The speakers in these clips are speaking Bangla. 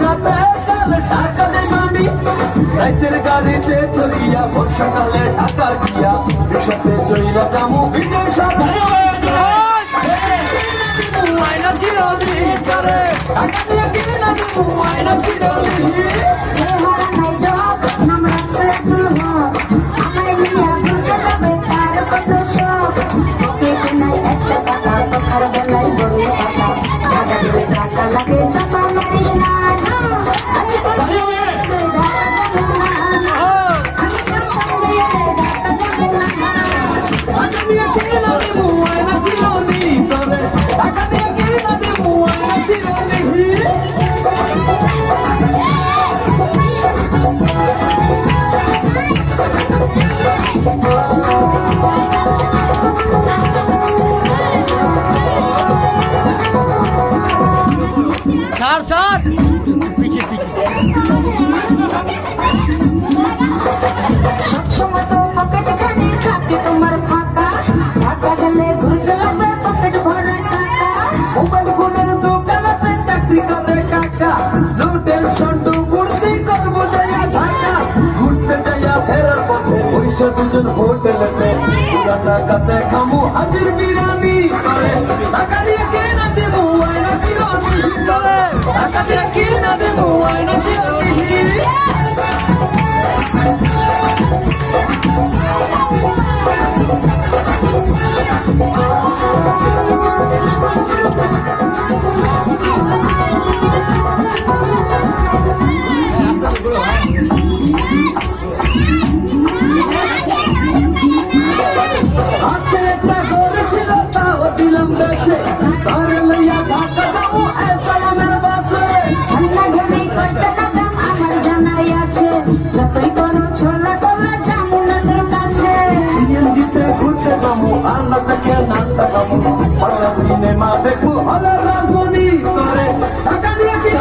সাথে চলে টাকা দে মানি রাইতের গাড়িতে চলিয়া বর্ষাকালে ঢাকা গিয়া রিক্সাতে চইলা যামু বিদেশ আয়না চিরলি করে টাকা দিয়ে কিনে না দিমু আয়না চিরলি सार सार पीछे पीछे সবসময় তো পকেট খালি থাকে তোমার ফাঁকা ফাঁকা গেলে ঘুরতে লাগবে পকেট ভরা টাকা মোবাইল ফোনের দোকানে চাকরি করে কাকা নো টেনশন তো ঘুরতে করবো যাইয়া ঢাকা ঘুরতে যাইয়া ফেরার পথে পয়সা দুজন হোটেলেতে পুরানা কাছে খামু হাজির বিরিয়ানি করে টাকা দিয়ে কিনা দেবো আয়না চিরনি করে টাকা দিয়ে কিনা দেবো আয়না চিরনি হাতে একটা ঘরে ছিল তাও দিলাম বেঁচে ঘরে লইয়া ঢাকা যাবো সালামের বাসে ঠান্ডা ঘরে কয়টা টাকা আমার জানাই আছে যতই করো ছোলা তোলা যাবো না তোর কাছে সিএনজিতে ঘুরতে যাবো আর না থেকে নাচতে যাবো ভালো সিনেমা দেখবো হলে রাজমণি করে টাকা দিয়ে কি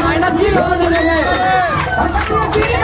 আয়না ছিল টাকা দিয়ে কি